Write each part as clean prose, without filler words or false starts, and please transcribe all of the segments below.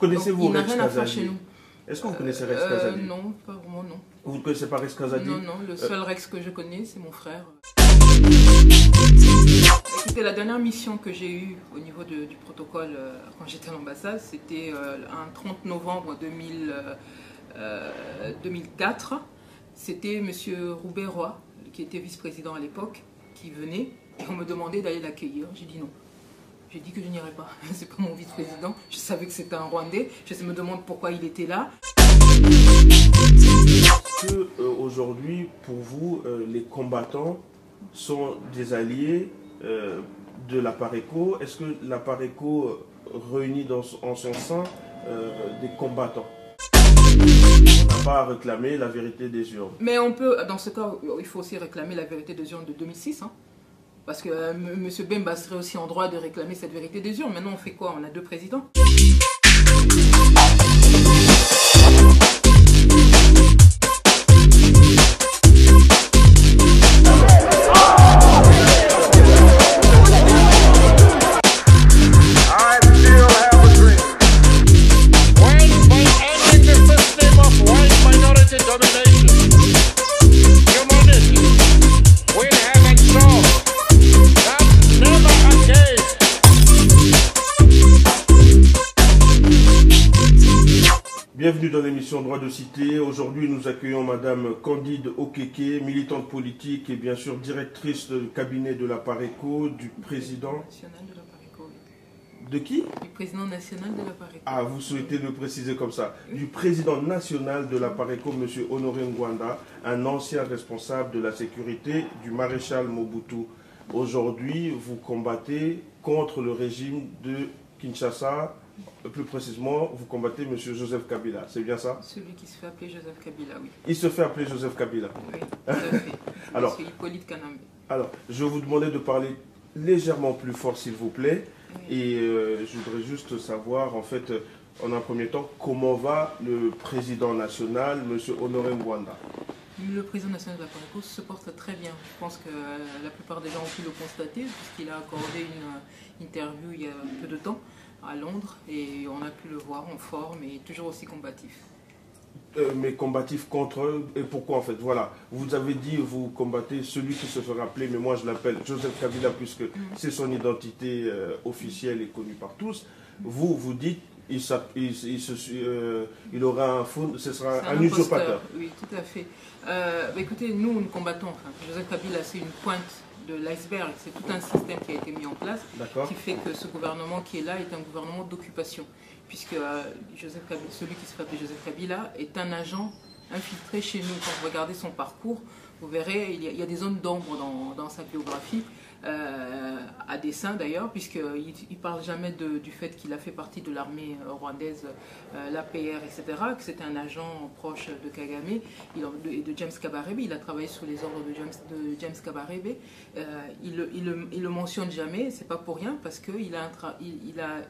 Connaissez-vous il n'a Rex rien à faire Kazadi? chez nous. Est-ce que vous connaissez Rex Kazadi? Non, pas vraiment, non. Vous ne connaissez pas Rex Kazadi? Non, non, le seul Rex que je connais, c'est mon frère. Écoutez, la dernière mission que j'ai eue au niveau du protocole quand j'étais à l'ambassade, c'était un 30 novembre 2004. C'était M. Roubaix-Roy, qui était vice-président à l'époque, qui venait et on me demandait d'aller l'accueillir. J'ai dit non. J'ai dit que je n'irais pas. C'est pas mon vice-président. Je savais que c'était un Rwandais. Je me demande pourquoi il était là. Aujourd'hui, pour vous, les combattants sont des alliés de la PARECO. Est-ce que la PARECO réunit en son sein des combattants? On n'a pas à réclamer la vérité des urnes. Mais on peut, dans ce cas, il faut aussi réclamer la vérité des urnes de 2006. Hein. Parce que M. Bemba serait aussi en droit de réclamer cette vérité des urnes. Maintenant, on fait quoi? On a deux présidents. Bienvenue dans l'émission Droit de Cité. Aujourd'hui, nous accueillons Madame Candide Okeke, militante politique et bien sûr directrice du cabinet de la PARECO, du président... National de la PARECO, oui. De qui? Du président national de la PARECO. Ah, vous souhaitez le préciser comme ça. Oui. Du président national de la PARECO, M. Honoré Ngwanda, un ancien responsable de la sécurité du maréchal Mobutu. Aujourd'hui, vous combattez contre le régime de Kinshasa. Plus précisément, vous combattez M. Joseph Kabila, c'est bien ça? Celui qui se fait appeler Joseph Kabila, oui. Il se fait appeler Joseph Kabila? Oui, tout à fait. Alors, c'est Hippolyte Kanambe. Alors, je vais vous demander de parler légèrement plus fort, s'il vous plaît. Oui. Et je voudrais juste savoir, en fait, en un premier temps, comment va le président national, M. Honoré Ngwanda? Le président national de la PARECO se porte très bien. Je pense que la plupart des gens ont pu le constater, puisqu'il a accordé une interview il y a peu de temps à Londres, et on a pu le voir en forme et toujours aussi combatif. Mais combatif contre, et pourquoi en fait? Voilà, vous avez dit, vous combattez celui qui se fait rappeler, mais moi je l'appelle Joseph Kabila, puisque c'est son identité officielle et connue par tous. Vous dites, il aura un fond, ce sera un usurpateur. Oui, tout à fait. Écoutez, nous combattons, enfin, Joseph Kabila, c'est une pointe de l'iceberg, c'est tout un système qui a été mis en place qui fait que ce gouvernement qui est là est un gouvernement d'occupation, puisque celui qui se fait appeler Joseph Kabila est un agent infiltré chez nous. Quand vous regardez son parcours, vous verrez, il y a des zones d'ombre dans sa biographie, à dessein d'ailleurs, puisqu'il ne parle jamais du fait qu'il a fait partie de l'armée rwandaise, l'APR, etc., que c'était un agent proche de Kagame et de James Kabarebe. Il a travaillé sous les ordres de James Kabarebe. Il le mentionne jamais, c'est pas pour rien, parce qu'il a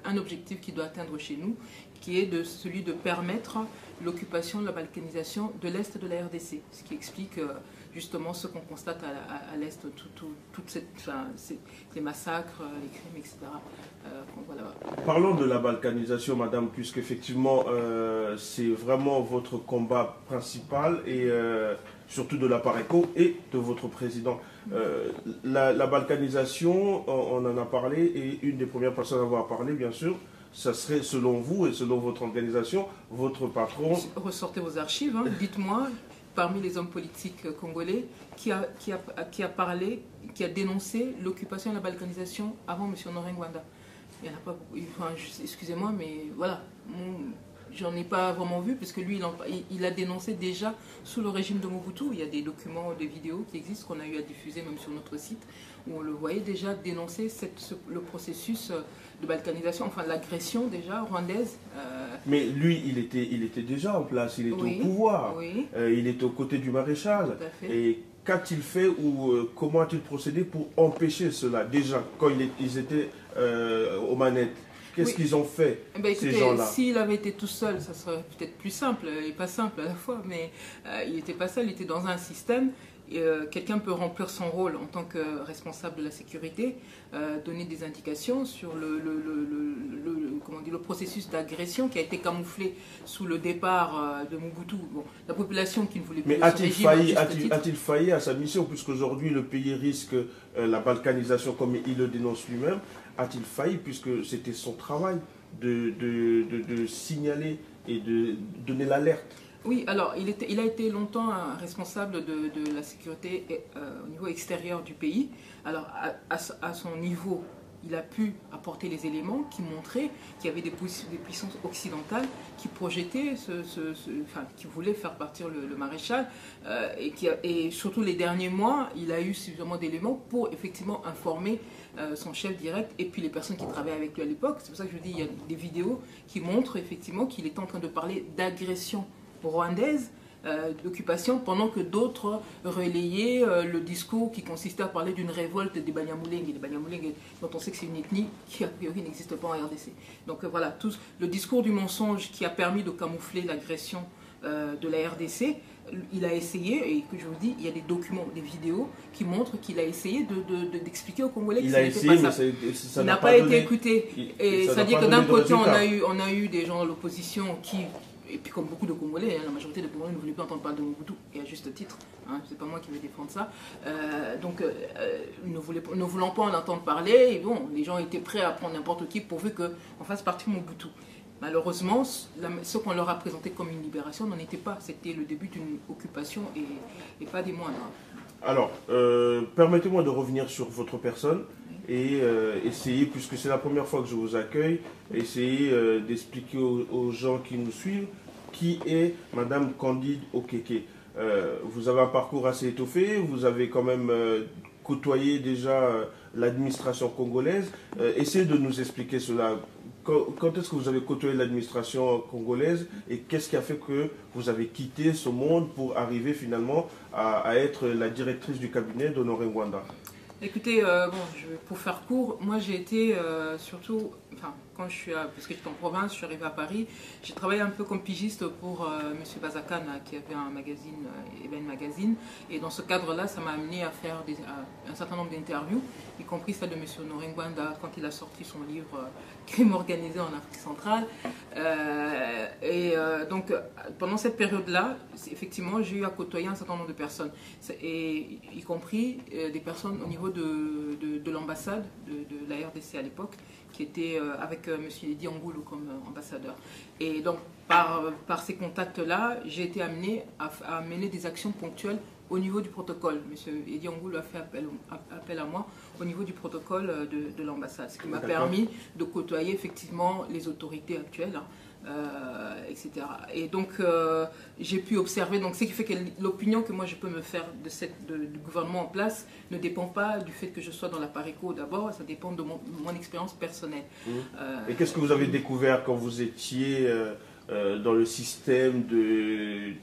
un objectif qu'il doit atteindre chez nous, qui est celui de permettre l'occupation, la balkanisation de l'Est de la RDC, ce qui explique justement ce qu'on constate à l'Est, les massacres, les crimes, etc. Voilà. Parlons de la balkanisation, madame, puisqu'effectivement, c'est vraiment votre combat principal, et surtout de la PARECO et de votre président. La balkanisation, on en a parlé, et une des premières personnes à avoir parlé, bien sûr, ça serait, selon vous et selon votre organisation, votre patron... Ressortez vos archives, hein. Dites-moi, parmi les hommes politiques congolais, qui a parlé, qui a dénoncé l'occupation et la balkanisation avant M. Honoré Ngwanda. Il n'y en a pas beaucoup. Enfin, excusez-moi, mais voilà. J'en ai pas vraiment vu, parce que lui, il a dénoncé déjà sous le régime de Mobutu. Il y a des documents, des vidéos qui existent, qu'on a eu à diffuser même sur notre site, où on le voyait déjà dénoncer le processus de balkanisation, enfin l'agression déjà rwandaise. Mais lui, il était déjà en place, il était au pouvoir, il était aux côtés du maréchal. Tout à fait. Et qu'a-t-il fait ou comment a-t-il procédé pour empêcher cela, déjà, quand ils étaient aux manettes? Qu'est-ce qu'ils ont fait, ces gens-là? S'il avait été tout seul, ça serait peut-être plus simple, et pas simple à la fois, mais il n'était pas seul, il était dans un système, quelqu'un peut remplir son rôle en tant que responsable de la sécurité, donner des indications sur le processus d'agression qui a été camouflé sous le départ de Mobutu. Bon, la population qui ne voulait plus de ce régime... a-t-il failli à sa mission, puisqu'aujourd'hui le pays risque la balkanisation comme il le dénonce lui-même? A-t-il failli, puisque c'était son travail de signaler et de donner l'alerte? Oui, alors il a été longtemps responsable de la sécurité au niveau extérieur du pays. Alors à son niveau, il a pu apporter les éléments qui montraient qu'il y avait des puissances occidentales qui projetaient, qui voulaient faire partir le maréchal. Et surtout les derniers mois, il a eu suffisamment d'éléments pour effectivement informer son chef direct et puis les personnes qui travaillaient avec lui à l'époque. C'est pour ça que je dis, il y a des vidéos qui montrent effectivement qu'il est en train de parler d'agression rwandaise, d'occupation, pendant que d'autres relayaient le discours qui consistait à parler d'une révolte des Banyamulenge. Les Banyamulenge, dont on sait que c'est une ethnie qui a priori n'existe pas en RDC. Donc voilà, le discours du mensonge qui a permis de camoufler l'agression de la RDC, il a essayé, et que je vous dis, il y a des documents, des vidéos qui montrent qu'il a essayé d'expliquer aux Congolais que ça n'était pas ça. Il n'a pas été écouté. Et c'est-à-dire que d'un côté, on a eu des gens de l'opposition qui... Et puis comme beaucoup de Congolais, la majorité des Congolais ne voulaient pas entendre parler de Mobutu, et à juste titre, c'est pas moi qui vais défendre ça. Ne voulant pas en entendre parler, et bon, les gens étaient prêts à prendre n'importe qui pourvu qu'on fasse partie de Mobutu. Malheureusement, ce qu'on leur a présenté comme une libération n'en était pas. C'était le début d'une occupation et pas des moindres. Alors, permettez-moi de revenir sur votre personne et essayer, puisque c'est la première fois que je vous accueille, essayer d'expliquer aux gens qui nous suivent qui est Madame Candide Okeke. Vous avez un parcours assez étoffé, vous avez quand même côtoyé déjà l'administration congolaise. Essayez de nous expliquer cela. Quand est-ce que vous avez côtoyé l'administration congolaise et qu'est-ce qui a fait que vous avez quitté ce monde pour arriver finalement à être la directrice du cabinet d'Honoré Ngwanda? Écoutez, pour faire court, moi j'ai été surtout, quand je suis parce que j'étais en province, je suis arrivée à Paris, j'ai travaillé un peu comme pigiste pour M. Bazakan qui avait un magazine, Eben Magazine, et dans ce cadre-là, ça m'a amené à faire un certain nombre d'interviews, y compris celle de M. Honoré Ngwanda quand il a sorti son livre Crime organisé en Afrique centrale. Donc pendant cette période-là, effectivement, j'ai eu à côtoyer un certain nombre de personnes, et y compris des personnes au niveau de l'ambassade de la RDC à l'époque, qui était avec M. Eddy Angoulou comme ambassadeur. Et donc, par ces contacts-là, j'ai été amené à mener des actions ponctuelles au niveau du protocole. M. Eddy Angoulou a fait appel à moi au niveau du protocole de l'ambassade, ce qui m'a permis de côtoyer effectivement les autorités actuelles, etc. Et donc, j'ai pu observer, donc ce qui fait que l'opinion que moi je peux me faire du gouvernement en place ne dépend pas du fait que je sois dans la PARECO d'abord, ça dépend de mon expérience personnelle. Et qu'est-ce que vous avez découvert quand vous étiez dans le système du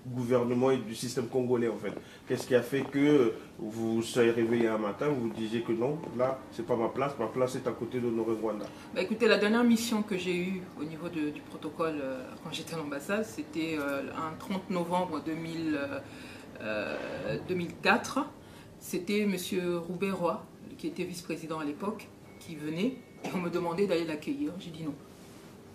gouvernement et du système congolais en fait? Qu'est-ce qui a fait que vous soyez réveillé un matin, vous disiez que non, là c'est pas ma place est à côté d'Honoré Ngwanda? Écoutez, la dernière mission que j'ai eue au niveau du protocole quand j'étais à l'ambassade, c'était un 30 novembre 2004. C'était M. Roubaix Roy, qui était vice-président à l'époque, qui venait et on me demandait d'aller l'accueillir. J'ai dit non.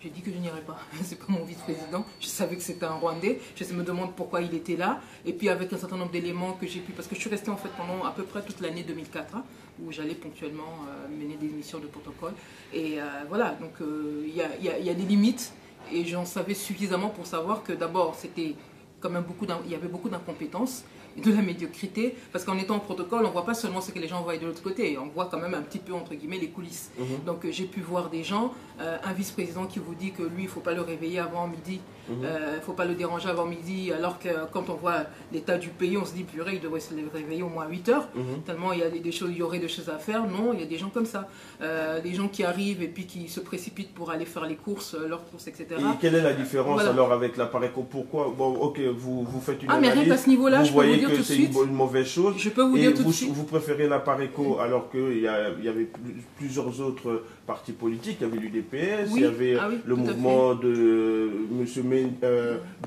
J'ai dit que je n'irais pas. C'est pas mon vice-président. Je savais que c'était un Rwandais. Je me demande pourquoi il était là. Et puis avec un certain nombre d'éléments que j'ai pu... Parce que je suis restée en fait pendant à peu près toute l'année 2004, où j'allais ponctuellement mener des missions de protocole. Et voilà, donc il y a des limites. Et j'en savais suffisamment pour savoir que d'abord, c'était quand même il y avait beaucoup d'incompétences et de la médiocrité, parce qu'en étant en protocole, on ne voit pas seulement ce que les gens voient de l'autre côté, on voit quand même un petit peu, entre guillemets, les coulisses. Donc j'ai pu voir des gens, un vice-président qui vous dit que lui, il ne faut pas le réveiller avant midi, il ne faut pas le déranger avant midi, alors que quand on voit l'état du pays, on se dit, purée, il devrait se réveiller au moins à 8 heures, tellement il y aurait des choses à faire. Non, il y a des gens comme ça. Des gens qui arrivent et puis qui se précipitent pour aller faire les courses, leurs courses, etc. Et quelle est la différence alors avec la PARECO? Pourquoi? Bon, ok, vous faites une analyse, mais rien qu'à ce niveau-là, je peux vous dire que c'est une mauvaise chose. Je peux vous dire tout de suite. Vous préférez la PARECO alors qu'il y avait plusieurs autres partis politiques. Il y avait l'UDPS, il y avait le mouvement de M.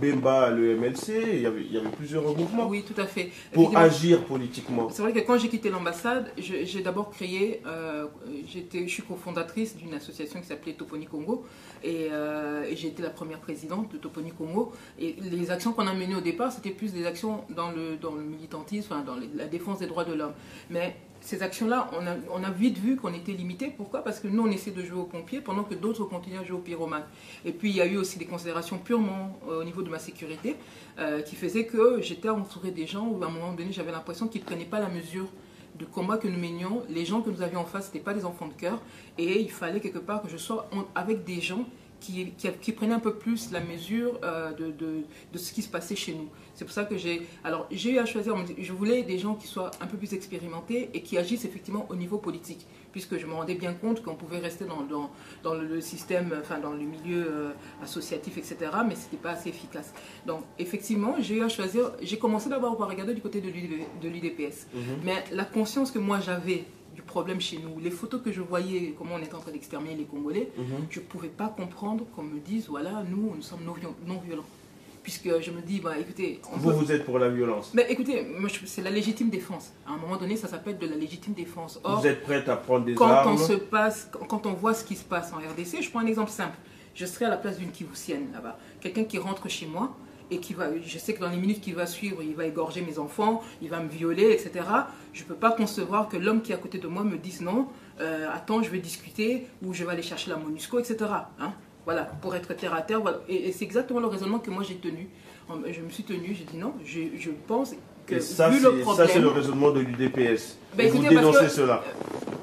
Bemba, le MLC, il y avait plusieurs mouvements. Oui, tout à fait. Pour agir politiquement. C'est vrai que quand j'ai quitté l'ambassade, j'ai d'abord créé, je suis cofondatrice d'une association qui s'appelait Toponi Congo, et j'ai été la première présidente de Toponi Congo. Et les actions qu'on a menées au départ, c'était plus des actions dans le militantisme, enfin, dans la défense des droits de l'homme. Mais ces actions-là, on a vite vu qu'on était limité. Pourquoi? Parce que nous, on essaie de jouer aux pompiers pendant que d'autres continuent à jouer aux pyromanes. Et puis, il y a eu aussi des considérations purement au niveau de ma sécurité qui faisaient que j'étais entourée des gens où, à un moment donné, j'avais l'impression qu'ils ne prenaient pas la mesure du combat que nous menions. Les gens que nous avions en face, ce n'étaient pas des enfants de cœur. Et il fallait quelque part que je sois avec des gens qui prenaient un peu plus la mesure de ce qui se passait chez nous. C'est pour ça que j'ai eu à choisir, je voulais des gens qui soient un peu plus expérimentés et qui agissent effectivement au niveau politique, puisque je me rendais bien compte qu'on pouvait rester dans le système, enfin dans le milieu associatif, etc., mais ce n'était pas assez efficace. Donc effectivement, j'ai eu à choisir, j'ai commencé d'abord par regarder du côté de l'UDPS, mais la conscience que moi j'avais du problème chez nous, les photos que je voyais, comment on était en train d'exterminer les Congolais, je ne pouvais pas comprendre qu'on me dise, voilà, nous sommes non-violents. Puisque je me dis, bah, écoutez... Vous êtes pour la violence? Mais écoutez, c'est la légitime défense. À un moment donné, ça s'appelle de la légitime défense. Or, vous êtes prête à prendre des armes? Quand on voit ce qui se passe en RDC, je prends un exemple simple. Je serai à la place d'une Kivusienne là-bas. Quelqu'un qui rentre chez moi, et je sais que dans les minutes qui vont suivre, il va égorger mes enfants, il va me violer, etc. Je ne peux pas concevoir que l'homme qui est à côté de moi me dise non, attends, je vais discuter, ou je vais aller chercher la MONUSCO, etc. Hein? Voilà, pour être terre à terre. Voilà. Et c'est exactement le raisonnement que moi j'ai tenu. Je me suis tenu, j'ai dit non, je pense que ça, vu le problème... Ça, c'est le raisonnement de l'UDPS. Ben, vous dénoncez cela.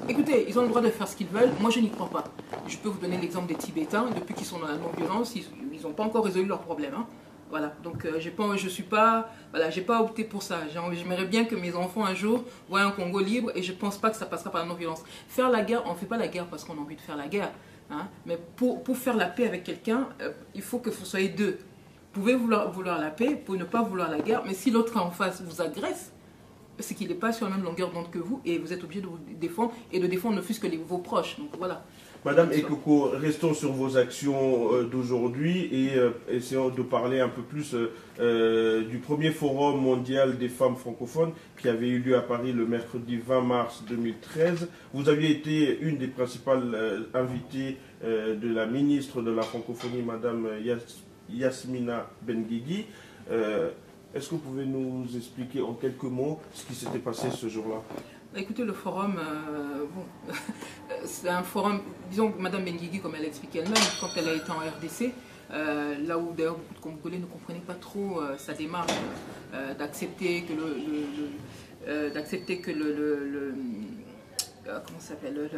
Écoutez, ils ont le droit de faire ce qu'ils veulent. Moi, je n'y crois pas. Je peux vous donner l'exemple des Tibétains. Depuis qu'ils sont dans la non-violence, ils n'ont pas encore résolu leurs problèmes. Hein. Voilà, donc j'ai pas opté pour ça. J'aimerais bien que mes enfants un jour voient un Congo libre et je pense pas que ça passera par la non-violence. Faire la guerre, on ne fait pas la guerre parce qu'on a envie de faire la guerre. Hein, mais pour faire la paix avec quelqu'un, il faut que vous soyez deux. Vous pouvez vouloir la paix, vous pouvez ne pas vouloir la guerre, mais si l'autre en face vous agresse, c'est qu'il n'est pas sur la même longueur d'onde que vous et vous êtes obligé de vous défendre et de défendre ne fût-ce que vos proches. Donc voilà. Madame Ekoko, restons sur vos actions d'aujourd'hui et essayons de parler un peu plus du premier forum mondial des femmes francophones qui avait eu lieu à Paris le mercredi 20 mars 2013. Vous aviez été une des principales invitées de la ministre de la francophonie, Madame Yasmina Benguigui. Est-ce que vous pouvez nous expliquer en quelques mots ce qui s'était passé ce jour-là? Écoutez, le forum, c'est un forum, disons que Mme Benguigui, comme elle a expliqué elle-même, quand elle a été en RDC, là où d'ailleurs beaucoup de Congolais ne comprenaient pas trop sa démarche d'accepter que comment ça s'appelle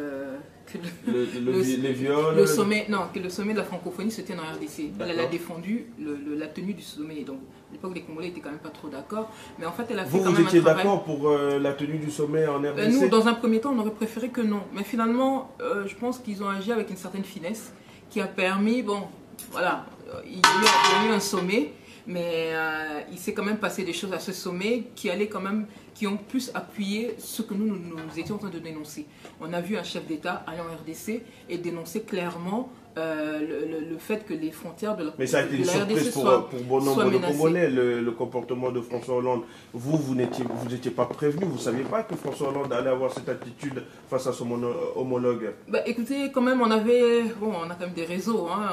les viols, le sommet, non, que le sommet de la francophonie se tienne en RDC. Elle a défendu la tenue du sommet. Donc à l'époque les Congolais n'étaient quand même pas trop d'accord, mais en fait elle a fait quand même un travail. Vous étiez d'accord pour la tenue du sommet en RDC? Nous, dans un premier temps, on aurait préféré que non, mais finalement je pense qu'ils ont agi avec une certaine finesse qui a permis, bon, voilà, il y a eu un sommet. Mais il s'est quand même passé des choses à ce sommet qui ont plus appuyé ce que nous étions en train de dénoncer. On a vu un chef d'État aller en RDC et dénoncer clairement le fait que les frontières de la RDC mais ça a été une surprise pour bon nombre de Congolais, le comportement de François Hollande. Vous n'étiez pas prévenu, vous ne saviez pas que François Hollande allait avoir cette attitude face à son homologue? Bah, écoutez, quand même, on a quand même des réseaux. Hein.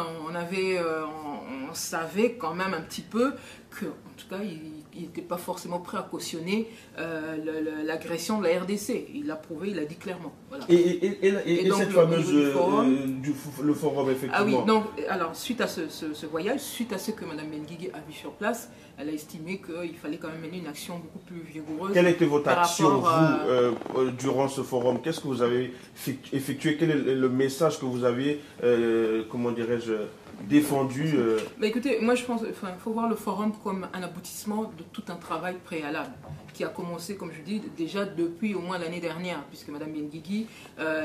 On savait quand même un petit peu que, en tout cas, il n'était pas forcément prêt à cautionner l'agression de la RDC. Il l'a prouvé, il l'a dit clairement. Voilà. Et donc, cette fameuse le forum, effectivement. Ah oui, donc, alors, suite à ce voyage, suite à ce que Mme Benguigui a vu sur place, elle a estimé qu'il fallait quand même mener une action beaucoup plus vigoureuse. Quelle était votre action, vous, durant ce forum? Qu'est-ce que vous avez effectué? Quel est le message que vous avez, comment dirais-je, défendu? Bah écoutez, moi je pense qu'il faut voir le forum comme un aboutissement de tout un travail préalable qui a commencé, comme je dis, déjà depuis au moins l'année dernière, puisque Mme Benguigui,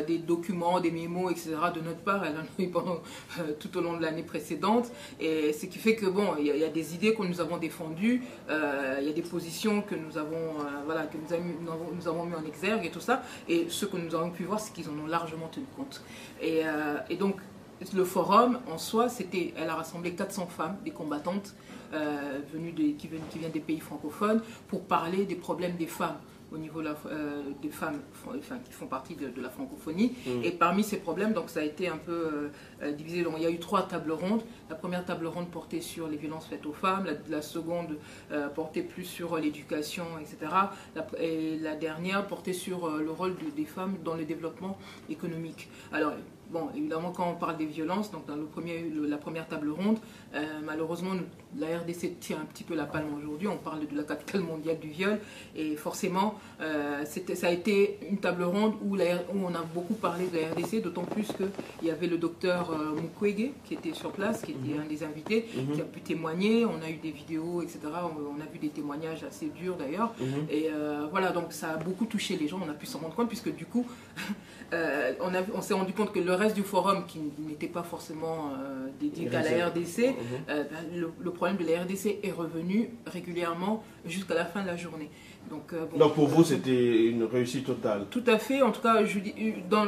des documents, des mémos, etc., de notre part, elle en a eu pendant tout au long de l'année précédente, et ce qui fait que bon, il y a des idées que nous avons défendues, il y a des positions que nous avons, que nous avons mis en exergue et tout ça, et ce que nous avons pu voir, c'est qu'ils en ont largement tenu compte. Et donc, le forum, en soi, elle a rassemblé 400 femmes, des combattantes qui viennent des pays francophones, pour parler des problèmes des femmes au niveau des femmes qui font partie de la francophonie. Et parmi ces problèmes, donc ça a été un peu divisé. Donc, il y a eu 3 tables rondes. La première table ronde portait sur les violences faites aux femmes, la seconde portait plus sur l'éducation, etc. Et la dernière portait sur le rôle des femmes dans le développement économique. Alors, bon, évidemment, quand on parle des violences, donc dans la première table ronde, malheureusement, la RDC tient un petit peu la palme aujourd'hui. On parle de la capitale mondiale du viol. Et forcément, ça a été une table ronde où on a beaucoup parlé de la RDC, d'autant plus qu'il y avait le docteur Mukwege qui était sur place, qui était un des invités, qui a pu témoigner. On a eu des vidéos, etc. On a vu des témoignages assez durs d'ailleurs. Et voilà, donc ça a beaucoup touché les gens. On a pu s'en rendre compte, puisque du coup, on s'est rendu compte que le reste du forum, qui n'était pas forcément dédié à la RDC, le problème de la RDC est revenu régulièrement jusqu'à la fin de la journée. Donc pour vous, c'était une réussite totale? Tout à fait. En tout cas, je dis, dans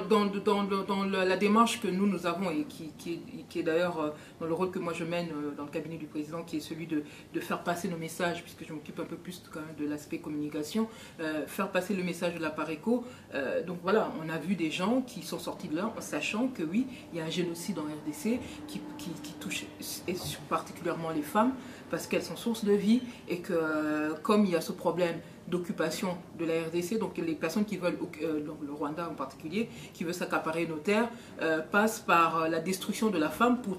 la démarche que nous avons, et qui est d'ailleurs dans le rôle que moi je mène dans le cabinet du président, qui est celui de faire passer nos messages, puisque je m'occupe un peu plus quand même de l'aspect communication, faire passer le message de la Pareco. Donc voilà, on a vu des gens qui sont sortis de là en sachant que oui, il y a un génocide en RDC qui touche particulièrement les femmes, parce qu'elles sont source de vie, et que comme il y a ce problème d'occupation de la RDC, donc les personnes qui veulent, donc le Rwanda en particulier, qui veut s'accaparer nos terres, passent par la destruction de la femme pour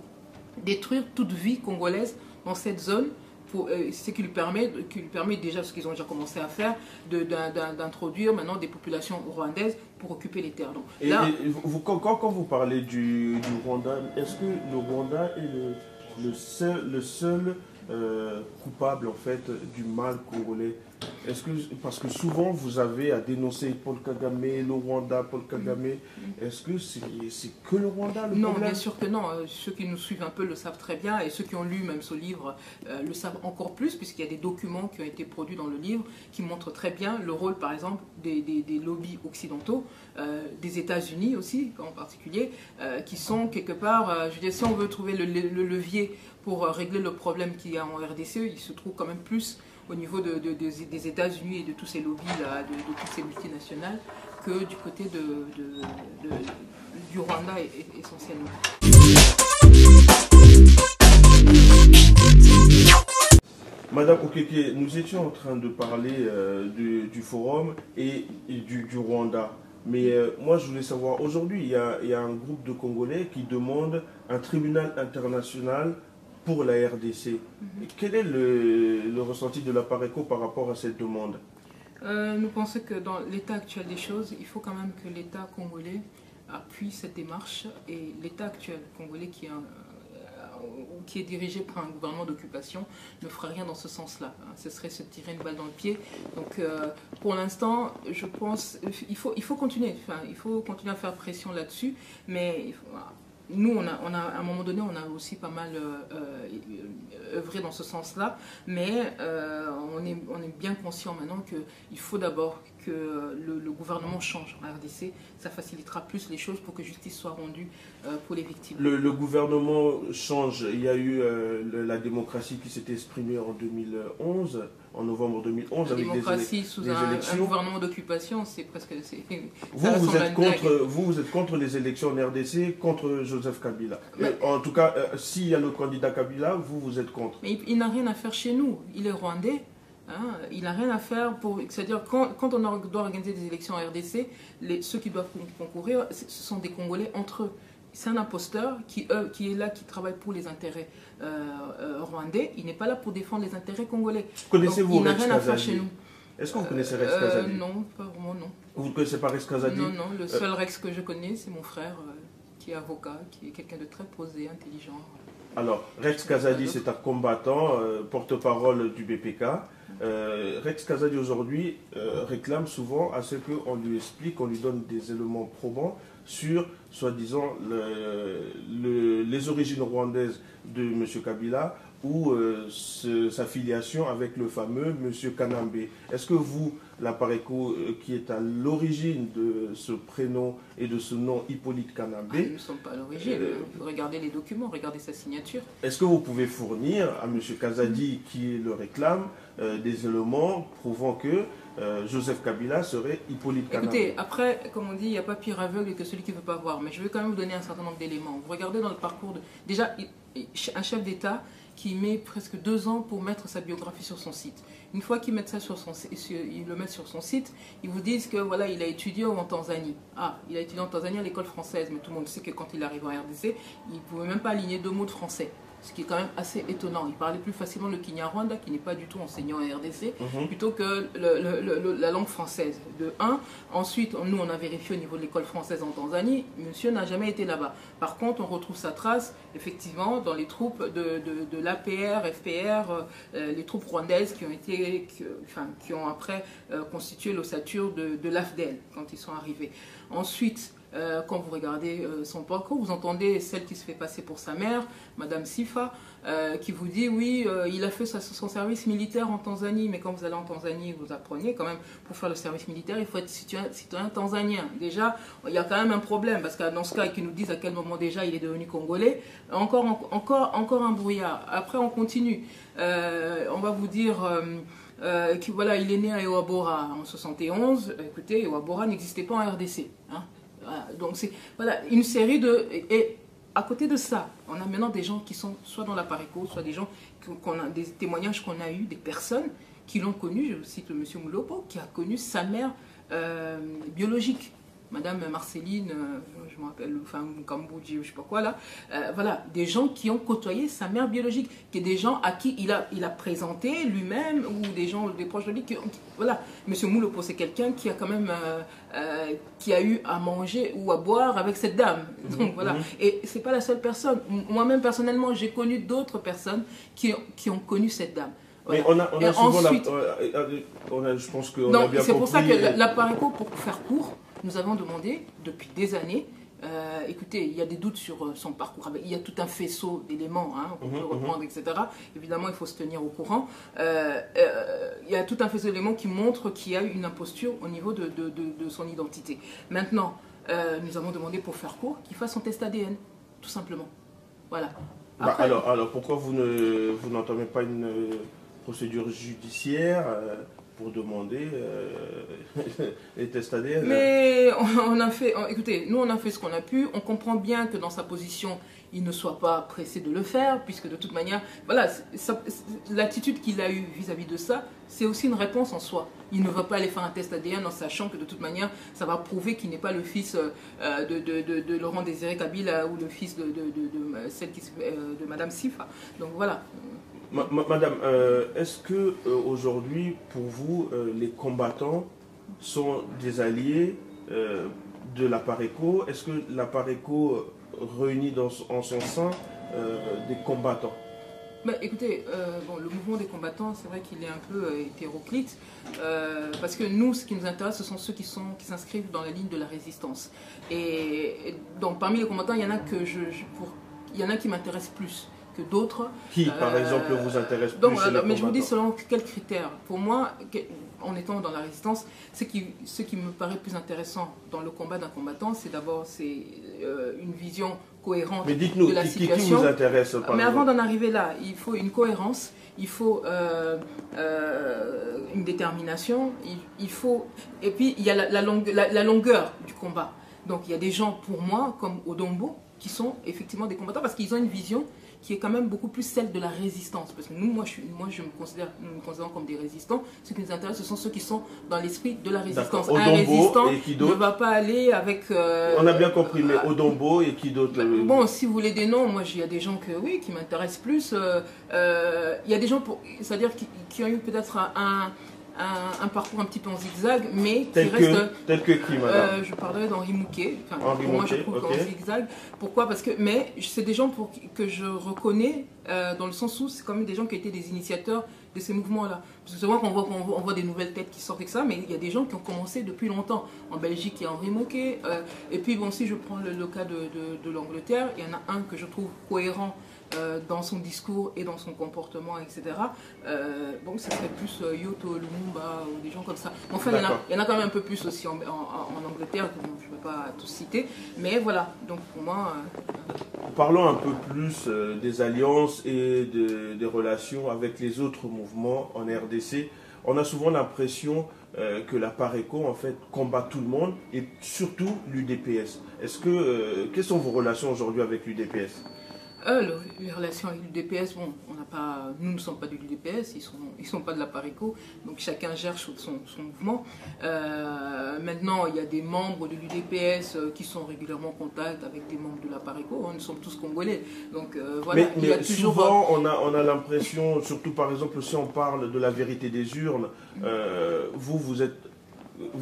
détruire toute vie congolaise dans cette zone, ce qui lui permet déjà, ce qu'ils ont déjà commencé à faire, d'introduire maintenant des populations rwandaises pour occuper les terres. Donc, quand vous parlez du Rwanda, est-ce que le Rwanda est le seul coupable en fait du mal congolais? Parce que souvent vous avez à dénoncer Paul Kagame, le Rwanda, Paul Kagame. Est-ce que c'est que le Rwanda le problème? Non, bien sûr que non. Ceux qui nous suivent un peu le savent très bien, et ceux qui ont lu même ce livre le savent encore plus, puisqu'il y a des documents qui ont été produits dans le livre qui montrent très bien le rôle, par exemple, des lobbies occidentaux, des États-Unis aussi en particulier, qui sont quelque part, je veux dire, si on veut trouver le levier pour régler le problème qu'il y a en RDC, il se trouve quand même plus au niveau des États-Unis et de tous ces lobbies-là, de toutes ces multinationales, que du côté du Rwanda essentiellement. Madame Okeke, nous étions en train de parler du forum et du Rwanda. Mais moi, je voulais savoir, aujourd'hui, il y a un groupe de Congolais qui demande un tribunal international pour la RDC. Quel est le ressenti de la Pareco par rapport à cette demande? Nous pensons que dans l'état actuel des choses, il faut quand même que l'État congolais appuie cette démarche, et l'État actuel congolais qui est dirigé par un gouvernement d'occupation ne fera rien dans ce sens-là. Ce serait se tirer une balle dans le pied. Donc pour l'instant, je pense il faut continuer. Enfin, il faut continuer à faire pression là-dessus, mais nous, à un moment donné, on a aussi pas mal œuvré dans ce sens-là, mais on est bien conscient maintenant qu'il faut d'abord que le gouvernement change en RDC. Ça facilitera plus les choses pour que justice soit rendue pour les victimes. Le gouvernement change. Il y a eu la démocratie qui s'est exprimée en 2011, en novembre 2011, avec démocratie sous un gouvernement d'occupation, c'est presque... Vous êtes contre les élections en RDC, contre Joseph Kabila. En tout cas, s'il y a le candidat Kabila, vous êtes contre. Mais il n'a rien à faire chez nous. Il est rwandais. Il n'a rien à faire pour... C'est-à-dire, quand on doit organiser des élections en RDC, ceux qui doivent concourir, ce sont des Congolais entre eux. C'est un imposteur qui est là, qui travaille pour les intérêts rwandais. Il n'est pas là pour défendre les intérêts congolais. Connaissez-vous Rex Kazadi? Il n'a rien à faire chez nous. Est-ce que vous connaissez Rex Kazadi? Non, pas vraiment, non. Vous ne connaissez pas Rex Kazadi? Non, non. Le seul Rex que je connais, c'est mon frère, qui est avocat, qui est quelqu'un de très posé, intelligent. Alors, Rex Kazadi, c'est un combattant, porte-parole du BPK. Rex Kazadi, aujourd'hui, réclame souvent à ce qu'on lui explique, on lui donne des éléments probants sur, soi-disant, les origines rwandaises de M. Kabila, ou sa filiation avec le fameux M. Kanambe. Est-ce que vous, la Pareco, qui est à l'origine de ce prénom et de ce nom Hippolyte Kanambe... Nous ne sommes pas à l'origine, il faut regarder les documents, regarder sa signature. Est-ce que vous pouvez fournir à M. Kazadi, qui le réclame, des éléments prouvant que Joseph Kabila serait Hippolyte Kanambe? Écoutez, après, comme on dit, il n'y a pas pire aveugle que celui qui ne veut pas voir. Mais je vais quand même vous donner un certain nombre d'éléments. Vous regardez dans le parcours de... Déjà, un chef d'État qui met presque 2 ans pour mettre sa biographie sur son site. Une fois qu'ils mettent ça ils le mettent sur son site, ils vous disent que voilà, il a étudié en Tanzanie. Ah, il a étudié en Tanzanie à l'école française, mais tout le monde sait que quand il arrive en RDC, il ne pouvait même pas aligner 2 mots de français. Ce qui est quand même assez étonnant. Il parlait plus facilement le Kinyarwanda, qui n'est pas du tout enseignant en RDC, plutôt que la langue française. De 1. Ensuite, nous, on a vérifié au niveau de l'école française en Tanzanie. Monsieur n'a jamais été là-bas. Par contre, on retrouve sa trace, effectivement, dans les troupes de l'APR, FPR, les troupes rwandaises qui ont après constitué l'ossature de l'AFDEL, quand ils sont arrivés. Ensuite, quand vous regardez son parcours, vous entendez celle qui se fait passer pour sa mère, Madame Sifa, qui vous dit oui, il a fait son service militaire en Tanzanie, mais quand vous allez en Tanzanie, vous apprenez quand même, pour faire le service militaire, il faut être citoyen tanzanien. Déjà, il y a quand même un problème, parce que dans ce cas, qu'ils nous disent à quel moment déjà il est devenu congolais, encore un brouillard. Après, on continue. On va vous dire... voilà, il est né à Ewabora en 71. Écoutez, Ewabora n'existait pas en RDC. Hein. Voilà, donc c'est une série de... Et à côté de ça, on a maintenant des gens qui sont soit dans la Pareco, soit des gens des témoignages qu'on a eu, des personnes qui l'ont connu. Je cite M. Moulopo, qui a connu sa mère biologique. Madame Marceline, je me rappelle, enfin, Mukambouji, je ne sais pas quoi là, voilà, des gens qui ont côtoyé sa mère biologique, qui est des gens à qui il a présenté lui-même, ou des gens, des proches de lui, voilà. Monsieur Moulopo, c'est quelqu'un qui a quand même, qui a eu à manger ou à boire avec cette dame, donc voilà. Et c'est pas la seule personne, moi-même personnellement, j'ai connu d'autres personnes qui ont connu cette dame. Voilà. Mais on a souvent ensuite, je pense qu'on a bien compris. C'est pour ça que la Pareco, pour faire court, nous avons demandé depuis des années, écoutez, il y a des doutes sur son parcours, il y a tout un faisceau d'éléments qu'on peut reprendre, etc. Évidemment, il faut se tenir au courant. Il y a tout un faisceau d'éléments qui montrent qu'il y a eu une imposture au niveau de son identité. Maintenant, nous avons demandé pour faire court qu'il fasse son test ADN, tout simplement. Voilà. Après, alors pourquoi vous n'entamez pas une procédure judiciaire pour demander les tests ADN? Mais on a fait, écoutez, nous on a fait ce qu'on a pu. On comprend bien que dans sa position, il ne soit pas pressé de le faire, puisque de toute manière, voilà, l'attitude qu'il a eue vis-à-vis de ça, c'est aussi une réponse en soi. Il ne va pas aller faire un test ADN en sachant que de toute manière, ça va prouver qu'il n'est pas le fils de Laurent Désiré Kabila ou le fils de Madame Sifa. Donc voilà. Madame, est-ce que aujourd'hui, pour vous, les combattants sont des alliés de la Pareco? Est-ce que la Pareco réunit en son sein des combattants? Écoutez, le mouvement des combattants, c'est vrai qu'il est un peu hétéroclite, parce que nous, ce qui nous intéresse, ce sont ceux qui s'inscrivent dans la ligne de la résistance. Et donc, parmi les combattants, il y en a il y en a qui m'intéressent plus que d'autres. Qui, par exemple, vous intéresse plus? Donc, mais je vous dis selon quels critères. Pour moi, en étant dans la résistance, ce qui me paraît plus intéressant dans le combat d'un combattant, c'est d'abord une vision cohérente de la situation. Qui vous intéresse, mais avant d'en arriver là, il faut une cohérence, il faut une détermination, et puis il y a la longueur du combat. Donc il y a des gens, pour moi, comme Odombo, qui sont effectivement des combattants parce qu'ils ont une vision qui est quand même beaucoup plus celle de la résistance. Parce que nous, nous nous considérons comme des résistants. Ce qui nous intéresse, ce sont ceux qui sont dans l'esprit de la résistance. Un résistant ne va pas aller avec... On a bien compris, mais Odombo et qui d'autre? Bon, si vous voulez des noms, moi, il y a des gens qui m'intéressent plus. Il y a des gens, c'est-à-dire qui ont eu peut-être un parcours un petit peu en zigzag, mais tel que qui, madame? Je parlerai d'Henri Mouquet. Pour moi, je trouve qu'en zigzag. Pourquoi? Parce que c'est des gens que je reconnais dans le sens où c'est quand même des gens qui ont été des initiateurs de ces mouvements-là. Parce que souvent, on voit des nouvelles têtes qui sortent avec ça, mais il y a des gens qui ont commencé depuis longtemps. En Belgique, il y a Henri Mouquet. Et puis, bon, si je prends le cas de l'Angleterre, il y en a un que je trouve cohérent dans son discours et dans son comportement, etc. Bon, ça serait plus Yoto, Lumumba ou des gens comme ça. Enfin, il y en a quand même un peu plus aussi en Angleterre, que je ne vais pas tous citer. Mais voilà, donc pour moi... Parlons un peu plus des alliances et des relations avec les autres mouvements en RDC. On a souvent l'impression que la PARECO en fait combat tout le monde et surtout l'UDPS. Quelles sont vos relations aujourd'hui avec l'UDPS? Les relations avec l'UDPS, bon, nous ne sommes pas de l'UDPS, ils sont pas de la PARECO, donc chacun gère son mouvement. Maintenant, il y a des membres de l'UDPS qui sont régulièrement en contact avec des membres de la PARECO, nous sommes tous congolais. Donc voilà, mais souvent, on a l'impression, surtout par exemple si on parle de la vérité des urnes, vous êtes...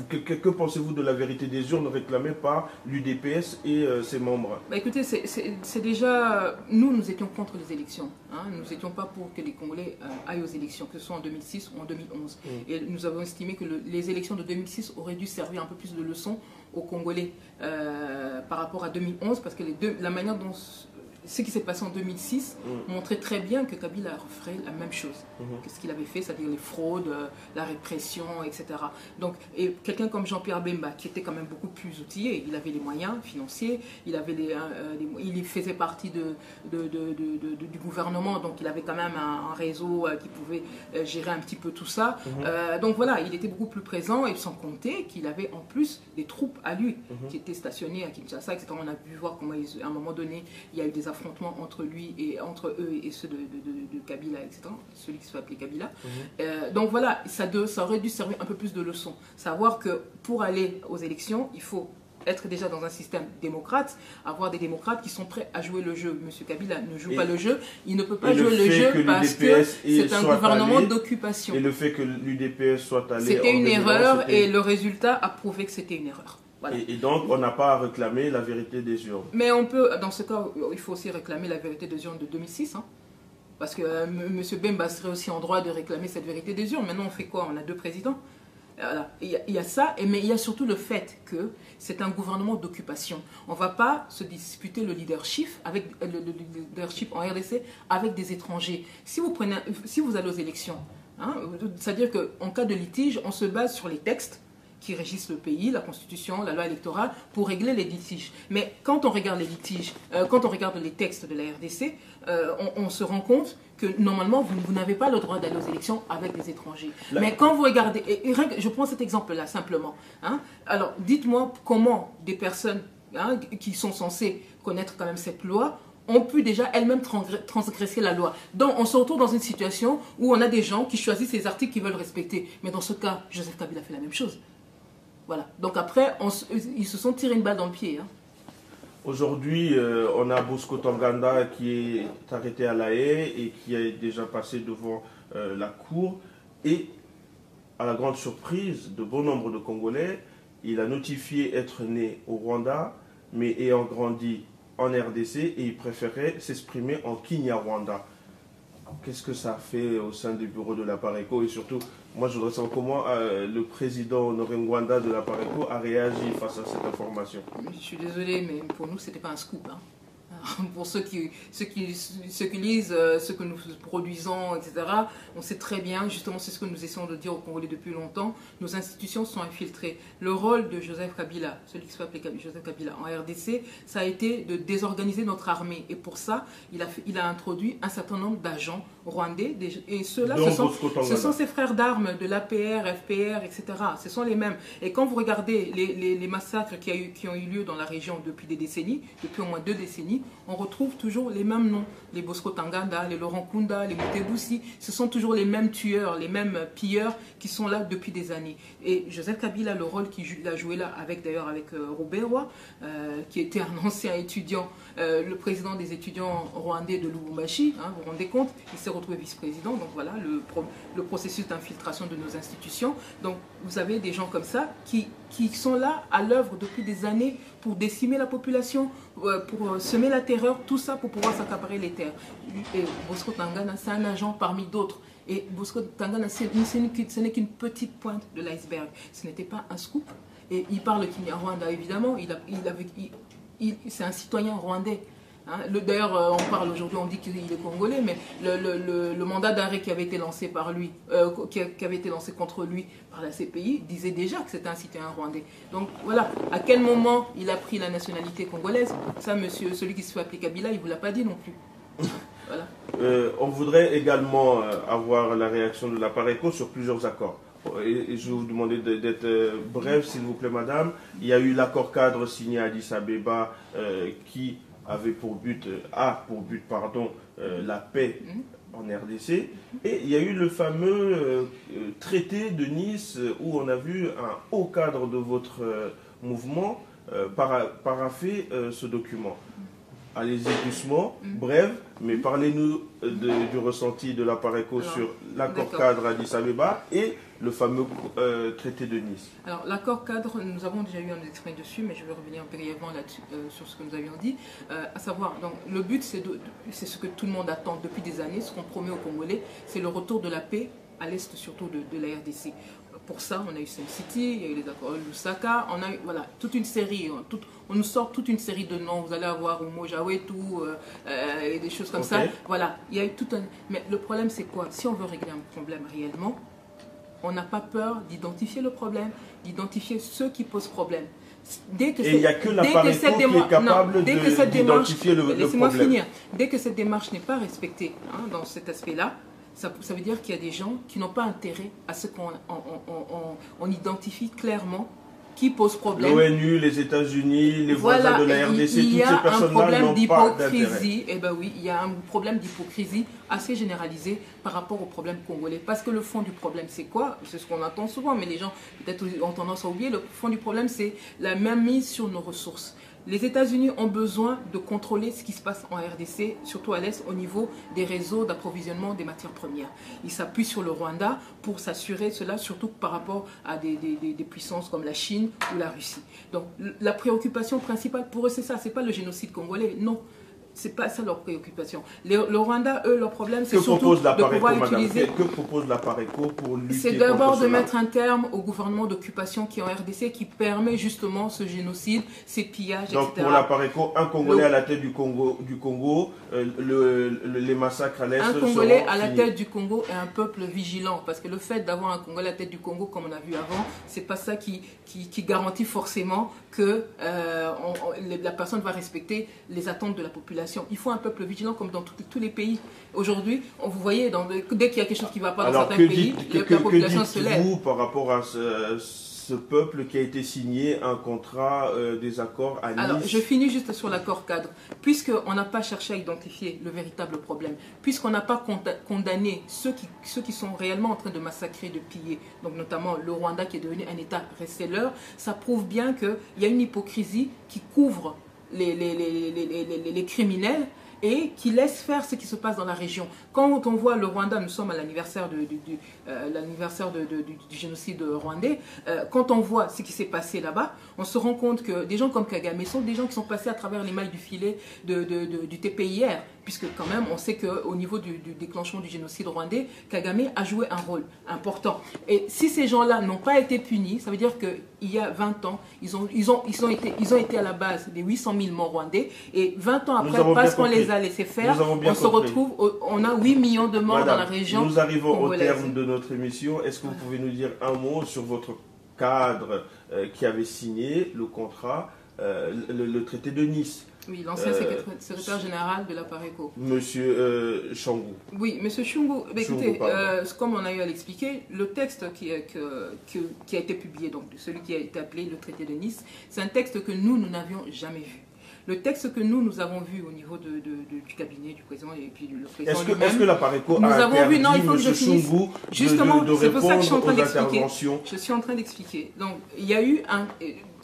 Que pensez-vous de la vérité des urnes réclamée par l'UDPS et ses membres? Écoutez, c'est déjà... Nous étions contre les élections. Hein. Nous n'étions pas pour que les Congolais aillent aux élections, que ce soit en 2006 ou en 2011. Et nous avons estimé que les élections de 2006 auraient dû servir un peu plus de leçon aux Congolais par rapport à 2011, parce que la manière dont... Ce qui s'est passé en 2006 montrait très bien que Kabila referait la même chose que ce qu'il avait fait, c'est-à-dire les fraudes, la répression, etc. Donc, et quelqu'un comme Jean-Pierre Bemba, qui était quand même beaucoup plus outillé, il avait les moyens financiers, il faisait partie du gouvernement, donc il avait quand même un réseau qui pouvait gérer un petit peu tout ça. Donc voilà, il était beaucoup plus présent, et sans compter qu'il avait en plus des troupes à lui qui étaient stationnées à Kinshasa, etc. On a pu voir comment, à un moment donné, il y a eu des affrontements entre eux et ceux de Kabila, etc. Celui qui se fait appeler Kabila. Donc voilà, ça aurait dû servir un peu plus de leçon. Savoir que pour aller aux élections, il faut être déjà dans un système démocrate, avoir des démocrates qui sont prêts à jouer le jeu. Monsieur Kabila ne joue pas le jeu, il ne peut pas jouer le jeu parce que c'est un gouvernement d'occupation. Et le fait que l'UDPS soit allé... C'était une erreur et le résultat a prouvé que c'était une erreur. Voilà. Et donc, on n'a pas à réclamer la vérité des urnes. Mais on peut, dans ce cas, il faut aussi réclamer la vérité des urnes de 2006. Hein, parce que M. Bemba serait aussi en droit de réclamer cette vérité des urnes. Maintenant, on fait quoi? On a 2 présidents. Voilà. Il y a ça, mais il y a surtout le fait que c'est un gouvernement d'occupation. On ne va pas se disputer le leadership en RDC avec des étrangers. Si vous allez aux élections, hein, c'est-à-dire qu'en cas de litige, on se base sur les textes qui régissent le pays, la constitution, la loi électorale, pour régler les litiges. Mais quand on regarde les litiges, quand on regarde les textes de la RDC, on se rend compte que normalement, vous n'avez pas le droit d'aller aux élections avec des étrangers. Là. Mais quand vous regardez, je prends cet exemple-là simplement, hein, alors dites-moi comment des personnes qui sont censées connaître quand même cette loi ont pu déjà elles-mêmes transgresser la loi. Donc on se retrouve dans une situation où on a des gens qui choisissent les articles qu'ils veulent respecter. Mais dans ce cas, Joseph Kabila fait la même chose. Voilà. Donc après, ils se sont tirés une balle dans le pied. Hein. Aujourd'hui, on a Bosco Ntaganda qui est arrêté à La Haye et qui est déjà passé devant la cour. Et à la grande surprise de bon nombre de Congolais, il a notifié être né au Rwanda, mais ayant grandi en RDC, et il préférait s'exprimer en Kinyarwanda. Qu'est-ce que ça fait au sein du bureau de la PARECO? Et surtout, moi je voudrais savoir comment le président Honoré Ngwanda de la PARECO a réagi face à cette information. Je suis désolée, mais pour nous, ce n'était pas un scoop. Hein. Pour ceux qui lisent ce que nous produisons, etc., on sait très bien, justement, c'est ce que nous essayons de dire aux Congolais depuis longtemps, nos institutions sont infiltrées. Le rôle de Joseph Kabila, celui qui se fait appeler Joseph Kabila en RDC, ça a été de désorganiser notre armée. Et pour ça, il a introduit un certain nombre d'agents rwandais. Et ceux-là, ce sont ses frères d'armes de l'APR, FPR, etc. Ce sont les mêmes. Et quand vous regardez les massacres qui ont eu lieu dans la région depuis des décennies, depuis au moins 2 décennies, on retrouve toujours les mêmes noms. Les Bosco Ntaganda, les Laurent Kunda, les Mutebusi, ce sont toujours les mêmes tueurs, les mêmes pilleurs qui sont là depuis des années. Et Joseph Kabila, le rôle qu'il a joué là, d'ailleurs avec Robert Roy, qui était un ancien étudiant, le président des étudiants rwandais de Lubumbashi, hein, vous vous rendez compte, il s'est retrouvé vice-président, donc voilà le processus d'infiltration de nos institutions. Donc vous avez des gens comme ça qui sont là à l'œuvre depuis des années pour décimer la population, pour semer la terreur, tout ça pour pouvoir s'accaparer les terres. Et Bosco Ntaganda, c'est un agent parmi d'autres. Et Bosco Ntaganda, ce n'est qu'une petite pointe de l'iceberg. Ce n'était pas un scoop. Et il parle Kinyarwanda, évidemment. C'est un citoyen rwandais. Hein. D'ailleurs, on parle aujourd'hui, on dit qu'il est congolais, mais le mandat d'arrêt qui avait été lancé par lui, qui avait été lancé contre lui par la CPI, disait déjà que c'était un citoyen rwandais. Donc voilà, à quel moment il a pris la nationalité congolaise? Ça, monsieur, celui qui se fait appeler Kabila, il ne vous l'a pas dit non plus. Voilà. On voudrait également avoir la réaction de la PARECO sur plusieurs accords. Et je vais vous demander d'être bref, s'il vous plaît, madame. Il y a eu l'accord cadre signé à Addis Abeba qui avait pour but, la paix en RDC. Et il y a eu le fameux traité de Nice où on a vu un haut cadre de votre mouvement paraffer ce document. Allez-y doucement, bref, mais parlez-nous du ressenti de la PARECO sur l'accord cadre Addis Abeba et le fameux traité de Nice. Alors, l'accord cadre, nous avons déjà eu un extrait dessus, mais je vais revenir brièvement là-dessus, sur ce que nous avions dit. À savoir, donc, le but, c'est ce que tout le monde attend depuis des années, ce qu'on promet aux Congolais, c'est le retour de la paix à l'est surtout de la RDC. Pour ça, on a eu Sun City, il y a eu les accords de Lusaka, on a eu voilà, toute une série, on nous sort toute une série de noms, vous allez avoir Umojawetu, et des choses comme ça. Voilà, il y a eu tout un... Mais le problème, c'est quoi? Si on veut régler un problème réellement, on n'a pas peur d'identifier le problème, d'identifier ceux qui posent problème. Et il n'y a que la PARECO qui est capable d'identifier le problème. Laissez-moi finir. Dès que cette démarche n'est pas respectée dans cet aspect-là, ça veut dire qu'il y a des gens qui n'ont pas intérêt à ce qu'on identifie clairement qui pose problème. L'ONU, les États-Unis, les voisins de la RDC, toutes ces personnes-là n'ont pas d'intérêt. Eh ben oui, il y a un problème d'hypocrisie assez généralisé par rapport au problème congolais. Parce que le fond du problème, c'est quoi? C'est ce qu'on entend souvent, mais les gens peut-être ont tendance à oublier. Le fond du problème, c'est la mainmise sur nos ressources. Les États-Unis ont besoin de contrôler ce qui se passe en RDC, surtout à l'Est, au niveau des réseaux d'approvisionnement des matières premières. Ils s'appuient sur le Rwanda pour s'assurer cela, surtout par rapport à des puissances comme la Chine ou la Russie. Donc la préoccupation principale pour eux, c'est ça, c'est pas le génocide congolais, non. C'est pas ça leur préoccupation. Le Rwanda, eux, leur problème, c'est surtout de pouvoir utiliser... Que propose la PARECO pour lutter contre cela? C'est d'abord de mettre un terme au gouvernement d'occupation qui est en RDC, qui permet justement ce génocide, ces pillages, etc. Donc pour la PARECO, un Congolais à la tête du Congo, les massacres à l'Est seront finis. Un Congolais à la tête du Congo est un peuple vigilant, parce que le fait d'avoir un Congolais à la tête du Congo, comme on a vu avant, c'est pas ça qui garantit forcément que la personne va respecter les attentes de la population. Il faut un peuple vigilant comme dans tous les pays. Aujourd'hui, vous voyez, dès qu'il y a quelque chose qui ne va pas dans certains pays, la population se lève. Vous, par rapport à ce peuple qui a été signé un contrat des accords à Nice? Alors, je finis juste sur l'accord cadre. Puisqu'on n'a pas cherché à identifier le véritable problème, puisqu'on n'a pas condamné ceux qui sont réellement en train de massacrer, de piller, donc notamment le Rwanda qui est devenu un État receleur, ça prouve bien qu'il y a une hypocrisie qui couvre les criminels et qui laisse faire ce qui se passe dans la région. Quand on voit le Rwanda, nous sommes à l'anniversaire du génocide rwandais, quand on voit ce qui s'est passé là-bas, on se rend compte que des gens comme Kagame sont des gens qui sont passés à travers les mailles du filet du TPIR, puisque quand même on sait qu'au niveau du déclenchement du génocide rwandais, Kagame a joué un rôle important. Et si ces gens-là n'ont pas été punis, ça veut dire qu'il y a 20 ans, ils ont été à la base des 800 000 morts rwandais, et 20 ans après, parce qu'on les a laissés faire, on se retrouve, on a 8 millions de morts dans la région. Nous arrivons au terme de notre émission. Est-ce que vous pouvez nous dire un mot sur votre cadre qui avait signé le contrat, le traité de Nice? Oui, l'ancien secrétaire général de la PARECO. Monsieur Changou. Oui, Monsieur Chungou. Écoutez, comme on a eu à l'expliquer, le texte qui a été publié, donc celui qui a été appelé le traité de Nice, c'est un texte que nous n'avions jamais vu. Le texte que nous avons vu au niveau du cabinet du président et puis du président lui-même... Est-ce que la PARECO a interdit M. Chungou justement, de c'est pour ça que je suis en train répondre aux d'expliquer. interventions? Je suis en train d'expliquer. Donc, il y a eu un...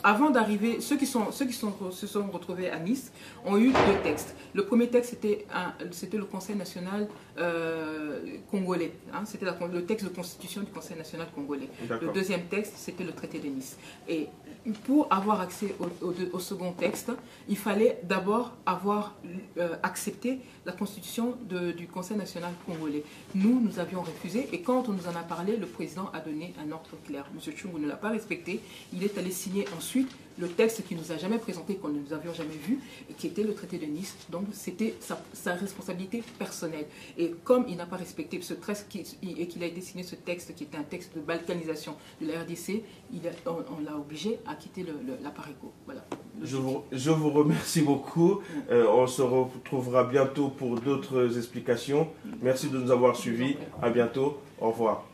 Avant d'arriver, ceux qui se sont retrouvés à Nice ont eu deux textes. Le premier texte, c'était le Conseil national congolais. Hein, c'était le texte de constitution du Conseil national congolais. Le deuxième texte, c'était le traité de Nice. Et pour avoir accès au second texte, il fallait d'abord avoir accepté la constitution du Conseil national congolais. Nous avions refusé, et quand on nous en a parlé, le président a donné un ordre clair. M. Chungou ne l'a pas respecté, il est allé signer ensuite ensuite, le texte qu'il ne nous a jamais présenté, qu'on ne nous avions jamais vu, et qui était le traité de Nice. Donc, c'était sa responsabilité personnelle. Et comme il n'a pas respecté ce texte et qu'il a dessiné ce texte qui était un texte de balkanisation de la RDC, on l'a obligé à quitter la PARECO. Voilà. Je vous remercie beaucoup. On se retrouvera bientôt pour d'autres explications. Merci de nous avoir suivis. À bientôt. Au revoir.